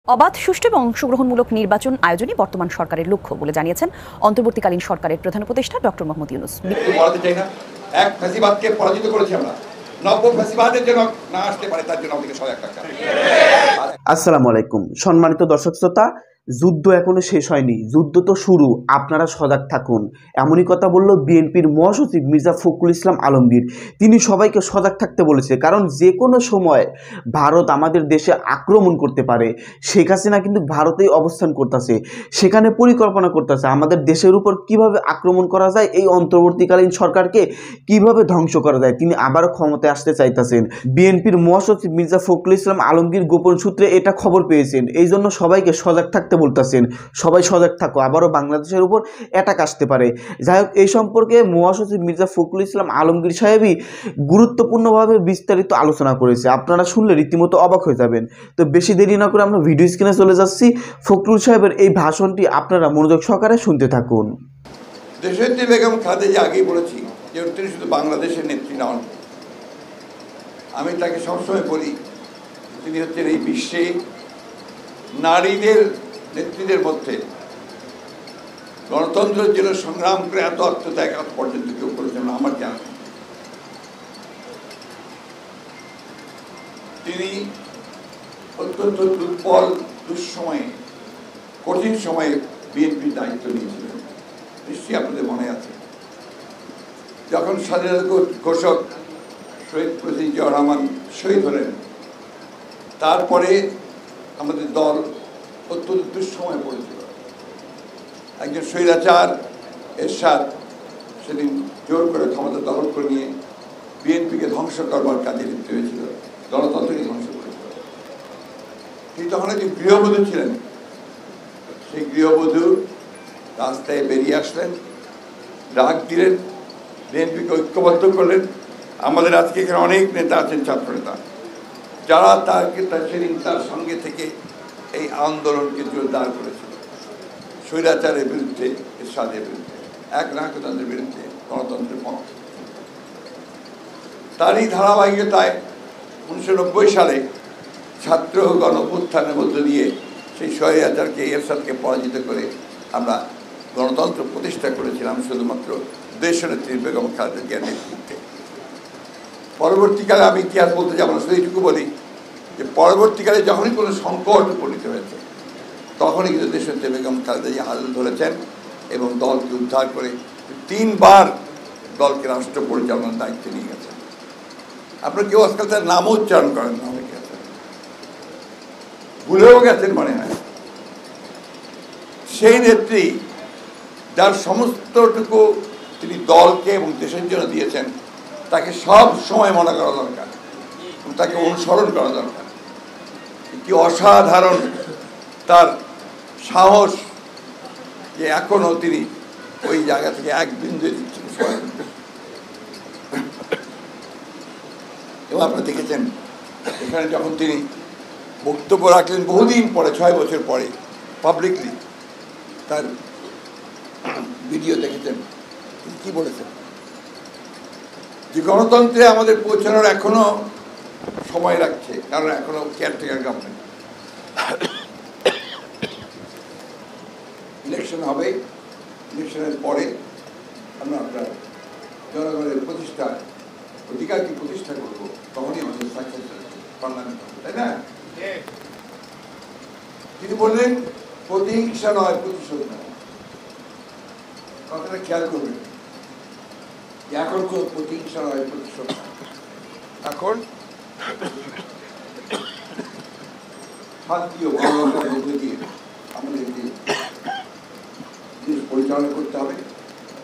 অবাধ, সুষ্ঠু এবং অংশগ্রহণমূলক নির্বাচন আয়োজনই বর্তমান সরকারের লক্ষ্য বলে জানিয়েছেন অন্তর্বর্তীকালীন সরকারের প্রধান উপদেষ্টা ডক্টর মোহাম্মদ ইউনূস। এক ফ্যাসিবাদকে পরাজিত করেছি আমরা, নব্য ফ্যাসিবাদের জন্য না আসতে পারে তার জন্য আমাদেরকে সজাগ থাকতে হবে। আসসালামু আলাইকুম সম্মানিত দর্শক শ্রোতা, যুদ্ধ এখনো শেষ হয়নি, যুদ্ধ তো শুরু, আপনারা সজাগ থাকুন, এমনই কথা বলল বিএনপির মহাসচিব মির্জা ফখরুল ইসলাম আলমগীর। তিনি সবাইকে সজাগ থাকতে বলেছে, কারণ যে কোনো সময় ভারত আমাদের দেশে আক্রমণ করতে পারে। শেখ হাসিনা কিন্তু ভারতেই অবস্থান করতেছে, সেখানে পরিকল্পনা করতেছে আমাদের দেশের উপর কিভাবে আক্রমণ করা যায়, এই অন্তর্বর্তীকালীন সরকারকে কিভাবে ধ্বংস করা যায়। তিনি আবারও ক্ষমতায় আসতে চাইতেছেন। বিএনপির মহাসচিব মির্জা ফখরুল ইসলাম আলমগীর গোপন সূত্রে এটা খবর পেয়েছেন, এই জন্য সবাইকে সজাগ থাকতে বলতেছেন। সবাই সজাগ থাকো, আবারও বাংলাদেশের উপর অ্যাটাক আসতে পারে। যাই হোক, এই সম্পর্কে মহাসচিব মির্জা ফখরুল ইসলাম আলমগীর সাহেবই গুরুত্বপূর্ণভাবে বিস্তারিত আলোচনা করেছে। আপনারা শুনলে রীতিমতো অবাক হয়ে যাবেন। তো বেশি দেরি না করে আমরা ভিডিও স্ক্রিনে চলে যাচ্ছি। ফখরুল সাহেবের এই ভাষণটি আপনারা মনোযোগ সহকারে শুনতে থাকুন। দেশনেত্রী বেগম খালেদা আগেই বলেছি যে তিনি শুধু বাংলাদেশের নেত্রী নন, আমি তাকে সবসময় বলি তিনি হচ্ছেন এই বিশ্বে নারীদের নেত্রীদের মধ্যে গণতন্ত্রের জন্য সংগ্রাম করে এত আত্মত্যাগ পর্যন্ত কেউ করেছেন আমার জানা। তিনি অত্যন্ত দুর্বল দুঃসময়ে, কঠিন সময়ে বিএনপির দায়িত্ব নিয়েছিলেন। নিশ্চয়ই আপনাদের মনে আছে, যখন স্বাধীনতা ঘোষক শহীদ প্রেসিডেন্ট জিয়াউর রহমান শহীদ হলেন, তারপরে আমাদের দল অত্যন্ত দুঃসময়ে পড়েছিল। একজন স্বৈরাচার এরশাদ সেদিন জোর করে ক্ষমতা দখল করে নিয়ে বিএনপিকে ধ্বংস করবার কাজে লিপ্ত হয়েছিল, গণতন্ত্রকে ধ্বংস করেছিল। তিনি তখন একজন গৃহবধূ ছিলেন। সেই গৃহবধূ রাস্তায় বেরিয়ে আসলেন, ডাক দিলেন, বিএনপিকে ঐক্যবদ্ধ করলেন। আমাদের আজকে এখানে অনেক নেতা আছেন, ছাত্র নেতা, যারা সেদিন তার সঙ্গে থেকে এই আন্দোলনকে জোরদার করেছিল, স্বৈরাচারের বিরুদ্ধে, এরশাদের বিরুদ্ধে, এক নায়কতন্ত্রের বিরুদ্ধে, গণতন্ত্রের পক্ষে। তারই ধারাবাহিকতায় 1990 সালে ছাত্র গণ-অভ্যুত্থানের মধ্য দিয়ে সেই স্বৈরাচারকে, এরশাদকে পরাজিত করে আমরা গণতন্ত্র প্রতিষ্ঠা করেছিলাম শুধুমাত্র দেশনেত্রী বেগম খালেদা জিয়ার নেতৃত্বে। পরবর্তীকালে আমি ইতিহাস বলতে যাব না, শুধু এইটুকু বলি যে পরবর্তীকালে যখনই কোনো সংকট উপনীত হয়েছে, তখনই কিন্তু দেশনেত্রী বেগম খালেদা জিয়া হাল ধরেছেন এবং দলকে উদ্ধার করে 3 বার দলকে রাষ্ট্র পরিচালনার দায়িত্ব নিয়ে গেছেন। আপনারা কেউ আজকাল তার নামও উচ্চারণ করেন না, অনেকে আছেন, ভুলেও গেছেন মনে হয়। সেই নেত্রী যার সমস্তটুকু তিনি দলকে এবং দেশের জন্য দিয়েছেন, তাকে সব সময় মনে করা দরকার এবং তাকে অনুসরণ করা দরকার। কি অসাধারণ তার সাহস যে এখনো তিনি ওই জায়গা থেকে এক বিন্দু দিচ্ছেন। এবং আপনারা দেখেছেন এখানে যখন তিনি বক্তব্য রাখলেন বহুদিন পরে, 6 বছর পরে, পাবলিকলি তার ভিডিও দেখেছেন, তিনি কি বলেছেন যে গণতন্ত্রে আমাদের পৌঁছানোর এখনো সময় লাগছে, কারণ এখনো কেয়ারটেকার গভর্নমেন্ট। ইলেকশন হবে, ইলেকশনের পরে আমরা আপনার জনগণের প্রতিষ্ঠা, অধিকারকে প্রতিষ্ঠা করব, তখনই আমাদের সাকসেস পার্লামেন্ট হবে, তাই না? তিনি বললেন প্রতিহিংসা নয়, প্রতিশোধ নয়। কথাটা খেয়াল করবেন, এখন কোন প্রতিহিংসা নয়, প্রতিশোধ নয়। এখন শান্তি ও ভালোবাসার মধ্য দিয়ে আমাদেরকে দেশ পরিচালনা করতে হবে,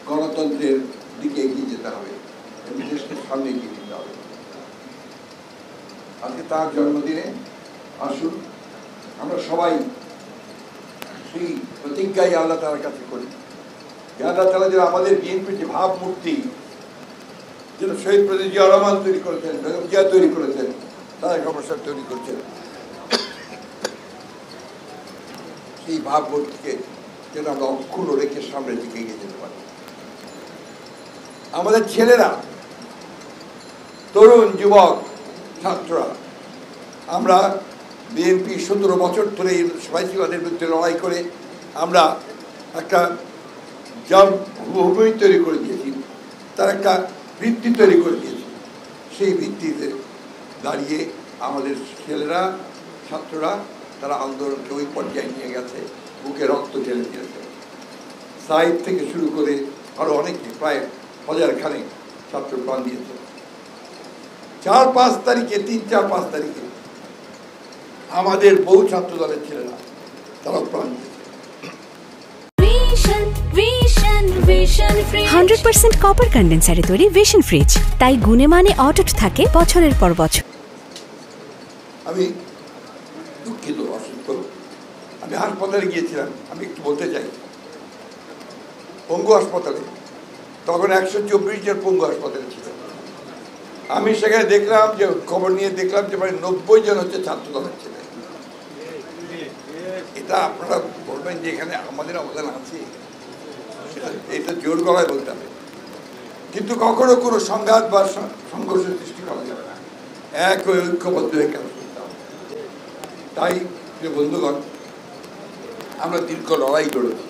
গণতন্ত্রের দিকে এগিয়ে যেতে হবে এবং দেশকে সামনে এগিয়ে দিতে হবে। আজকে তার জন্মদিনে আসুন আমরা সবাই সেই প্রতিজ্ঞাই আল্লাহ তাআলার কাছে করি যে আল্লাহ তাআলা যেন আমাদের বিএনপির যে ভাবমূর্তি যেন শহীদ প্রেসিডেন্ট জিয়াউর রহমান তৈরি করেছেন, বেগম জিয়া তৈরি করেছেন, তারেক রহমান সাহেব তৈরি করেছেন, সেই ভাবমূর্তিকে যেন আমরা অক্ষুণ্ণ রেখে সামনের দিকে এগিয়ে যেতে পারি। আমাদের ছেলেরা, তরুণ যুবক ছাত্ররা, আমরা বিএনপি 17 বছর ধরে এই ফ্যাসিবাদের বিরুদ্ধে লড়াই করে আমরা একটা যা ভূমি তৈরি করে দিয়েছি, তার একটা ভিত্তি তৈরি করে দিয়েছি। সেই ভিত্তিতে দাঁড়িয়ে আমাদের ছেলেরা, ছাত্ররা তারা আন্দোলনকে ওই পর্যায়ে নিয়ে গেছে, বুকে রক্ত ঢেলে দিয়েছে। সাইড থেকে শুরু করে আরো অনেকে, প্রায় 1000 খানেক ছাত্র প্রাণ দিয়েছে। 4-5 তারিখে, 3-4-5 তারিখে আমাদের বহু ছাত্র দলের ছেলেরা তারা প্রাণ দিয়েছে। 100% কপার কন্ডেন্সারে তৈরি ভিশন ফ্রিজ, তাই গুণে মানে অটুট থাকে বছরের পর বছর। আমি দুঃখিত, অসুস্থ। আমি হাসপাতালে গিয়েছিলাম, আমি একটু বলতে চাই। পঙ্গু হাসপাতালে, তখন 124 জন পঙ্গু হাসপাতালে ছিল। আমি সেখানে দেখলাম যে, খবর নিয়ে দেখলাম যে প্রায় 90 জন হচ্ছে ছাত্র দলের ছেলে। এটা আপনারা বলবেন যে এখানে আমাদের অবদান আছে, এটা জোর গলায় বলতে হবে, কিন্তু কখনো কোনো সংঘাত বা সংঘর্ষ সৃষ্টি করা যাবে না। এক ঐক্যবদ্ধ হয়ে কাজ করতে হবে। তাই যে বন্ধুগণ, আমরা দীর্ঘ লড়াই করেছি।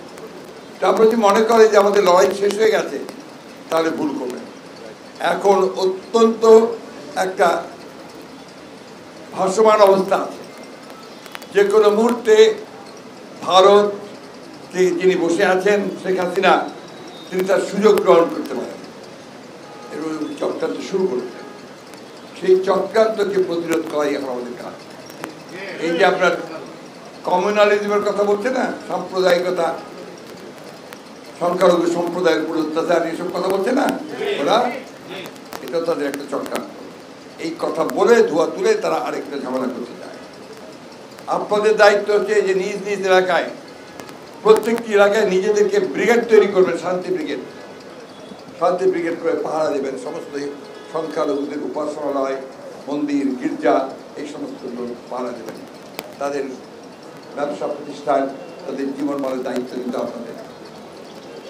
তারপরে যদি মনে করে যে আমাদের লড়াই শেষ হয়ে গেছে, তাহলে ভুল করবেন। এখন অত্যন্ত একটা ভাসমান অবস্থা আছে। যে কোনো মুহূর্তে ভারত যিনি বসে আছেন, শেখ হাসিনা, তিনি তার সুযোগ গ্রহণ করতে পারেন এবং চক্রান্ত শুরু করেছেন। সেই চক্রান্তকে প্রতিরোধ করাই এখন আমাদের কাজ। এই যে আপনার কমিউনালিজমের কথা বলছে না, সাম্প্রদায়িকতা, সংখ্যালঘু সম্প্রদায়ের উপর অত্যাচার, এসব কথা বলছে না ওরা, এটা তাদের একটা চক্রান্ত। এই কথা বলে ধোয়া তুলে তারা আরেকটা ঝামেলা করতে চায়। আপনাদের দায়িত্ব হচ্ছে যে নিজ নিজ এলাকায়, প্রত্যেকটি এলাকায় নিজেদেরকে ব্রিগেড তৈরি করবেন, শান্তি ব্রিগেড। শান্তি ব্রিগেড করে পাহারা দেবেন সমস্ত সংখ্যালঘুদের উপাসনালয়, মন্দির, গির্জা, এই সমস্ত পাহারা দেবেন। তাদের ব্যবসা প্রতিষ্ঠান, তাদের জীবনমানের দায়িত্ব কিন্তু আপনাদের।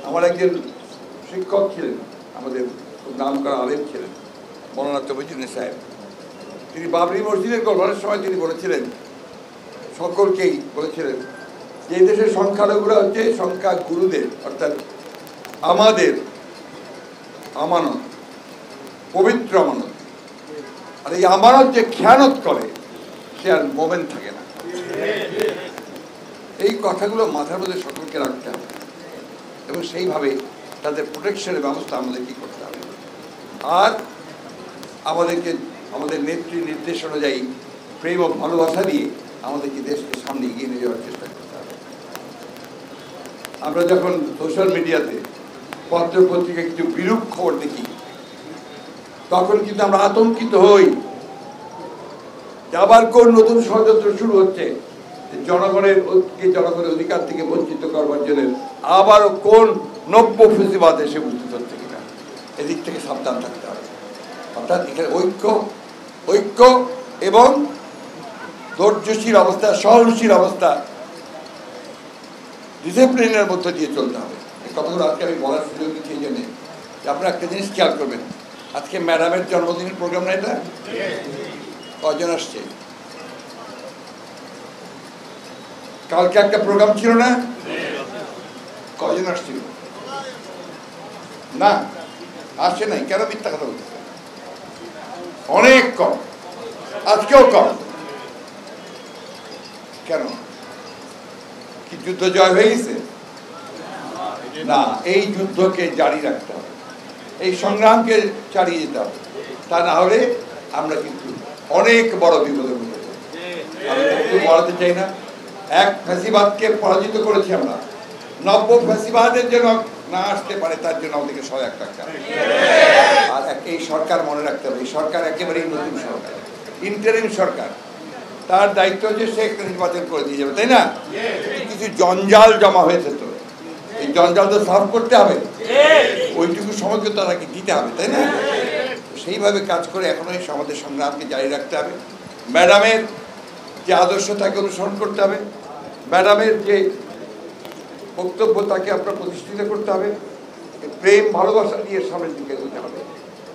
আমার একজন শিক্ষক ছিলেন, আমাদের খুব নাম করা আলেম ছিলেন, মৌলানা তফিজুদ্দিন সাহেব। তিনি বাবরি মসজিদের গঠনের সময় তিনি বলেছিলেন, সকলকেই বলেছিলেন যে এই দেশের সংখ্যালঘুরা হচ্ছে সংখ্যা গুরুদের, অর্থাৎ আমাদের আমানত, পবিত্র আমানত। আর এই আমানত যে খেয়ানত করে, সে আর মোমেন থাকে না। এই কথাগুলো মাথার মধ্যে সকলকে রাখতে হবে এবং সেইভাবে তাদের প্রোটেকশনের ব্যবস্থা আমাদের কি করতে হবে। আর আমাদেরকে আমাদের নেত্রী নির্দেশ অনুযায়ী প্রেম ও ভালোবাসা দিয়ে আমাদেরকে দেশকে সামনে এগিয়ে নিয়ে যাওয়ার চেষ্টা করতে হবে। আমরা যখন সোশ্যাল মিডিয়াতে, পত্র পত্রিকায় কিছু বিরূপ খবর দেখি, তখন কিন্তু আমরা আতঙ্কিত হই। আবার কোন নতুন ষড়যন্ত্র শুরু হচ্ছে, জনগণের অধিকার থেকে বঞ্চিত করবার জন্য আবারও কোন নব্য ফেসিবাদ এসে উপস্থিত হচ্ছে কিনা, এদিক থেকে সাবধান থাকতে হবে। অর্থাৎ এখানে ঐক্য এবং ধৈর্যশীল অবস্থা, সহনশীল অবস্থা, ডিসিপ্লিনের মধ্য দিয়ে চলতে হবে। এই কথাগুলো আজকে আমি বলার সুযোগ দিচ্ছি এই জন্যে যে আপনারা একটা জিনিস খেয়াল করবেন। আজকে ম্যাডামের জন্মদিনের প্রোগ্রাম না এটা? কজন আসছে? কালকে একটা প্রোগ্রাম ছিল না? কজন আসছিল? না, আসছে নাই। কেন মিথ্যা কথা বলছে? অনেক কম, আজকেও কম। কেন? কি যুদ্ধ জয় হয়ে গেছে? না, এই যুদ্ধকে জারি রাখতে হবে, এই সংগ্রামকে চালিয়ে যেতে হবে। তা না হলে আমরা কিন্তু অনেক বড় বিপদের মধ্যে পড়ব। আমি একটু বলাতে চাই না, এক ফ্যাসিবাদকে পরাজিত করেছি আমরা, নব্য ফ্যাসিবাদের জন্য না আসতে পারে তার জন্য আমাদেরকে সজাগ থাকতে হবে। আর এই সরকার মনে রাখতে হবে, এই সরকার একেবারেই নতুন সরকার, ইন্টারিম সরকার। তার দায়িত্ব হচ্ছে সে একটা নির্বাচন করে দিয়ে যাবে, তাই না? কিছু জঞ্জাল জমা হয়েছে, তো এই জঞ্জাল তো সলভ করতে হবে, ওইটুকু সময়কে তাদেরকে দিতে হবে, তাই না? সেইভাবে কাজ করে এখনো আমাদের সংগ্রামকে জারি রাখতে হবে। ম্যাডামের যে আদর্শ তাকে অনুসরণ করতে হবে, ম্যাডামের যে বক্তব্য তাকে আপনার প্রতিষ্ঠিত করতে হবে। প্রেম ভালোবাসা নিয়ে সামনের দিকে এগোতে হবে,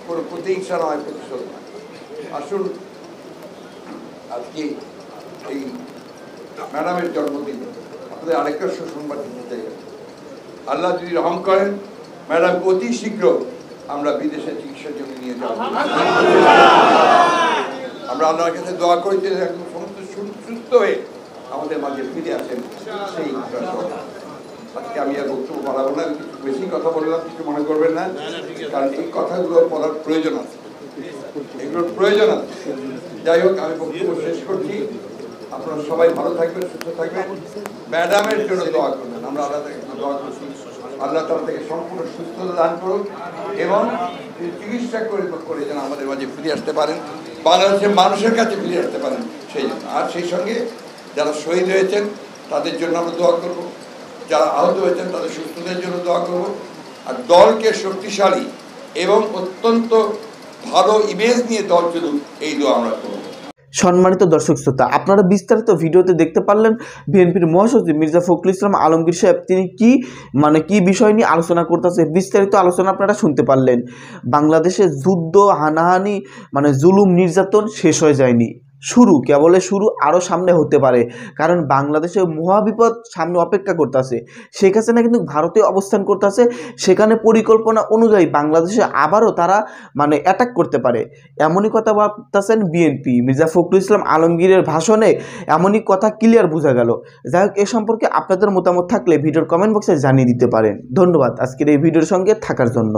কোনো প্রতিহিংসা নয়, প্রতিশোধ নয়। আসুন আজকে এই ম্যাডামের জন্মদিন আপনাদের আরেকটা সুসংবাদ দিতে চাই। আল্লাহ যদি রহম করেন, ম্যাডাম অতি শীঘ্র আমরা বিদেশে চিকিৎসার জন্য নিয়ে যাব। আমরা আল্লাহর কাছে দোয়া করি যে একদম সমস্ত সুস্থ হয়ে আমাদের মাঝে ফিরে আসেন। সেই আজকে আমি আর বক্তব্য বাড়াবো না, কিছু বেশি কথা বললাম, কিছু মনে করবেন না, কারণ এই কথাগুলো বলার প্রয়োজন আছে, এগুলোর প্রয়োজন আছে। যাই হোক, আমি বক্তব্য শেষ করছি। আপনারা সবাই ভালো থাকবেন, সুস্থ থাকবেন, ম্যাডামের জন্য দোয়া করবেন। আমরা আল্লাহ থেকে দোয়া করছি, আল্লাহ তাআলা থেকে সম্পূর্ণ সুস্থতা দান করুন এবং চিকিৎসা করে যেন আমাদের মাঝে ফিরে আসতে পারেন, বাংলাদেশের মানুষের কাছে ফিরে আসতে পারেন সেই জন্য। আর সেই সঙ্গে যারা শহীদ হয়েছেন তাদের জন্য আমরা দোয়া করব, যারা আহত হয়েছেন তাদের সুস্থতার জন্য দোয়া করব। আর দলকে শক্তিশালী এবং অত্যন্ত ভালো ইমেজ নিয়ে দল চলুক, এই দোয়া আমরা করব। সম্মানিত দর্শক শ্রোতা, আপনারা বিস্তারিত ভিডিওতে দেখতে পারলেন বিএনপির মহাসচিব মির্জা ফখরুল ইসলাম আলমগীর সাহেব তিনি কি বিষয় নিয়ে আলোচনা করতেছে, বিস্তারিত আলোচনা আপনারা শুনতে পারলেন। বাংলাদেশে যুদ্ধ, হানাহানি, জুলুম, নির্যাতন শেষ হয়ে যায়নি, কেবলে শুরু, আরও সামনে হতে পারে। কারণ বাংলাদেশে মহাবিপদ সামনে অপেক্ষা করতেছে। শেখ হাসিনা কিন্তু ভারতে অবস্থান করতেছে, সেখানে পরিকল্পনা অনুযায়ী বাংলাদেশে আবারও তারা অ্যাটাক করতে পারে, এমনই কথা ভাবতেছেন বিএনপি। মির্জা ফখরুল ইসলাম আলমগীরের ভাষণে এমনই কথা ক্লিয়ার বোঝা গেল। যাই হোক, এ সম্পর্কে আপনাদের মতামত থাকলে ভিডিওর কমেন্ট বক্সে জানিয়ে দিতে পারেন। ধন্যবাদ আজকের এই ভিডিওর সঙ্গে থাকার জন্য।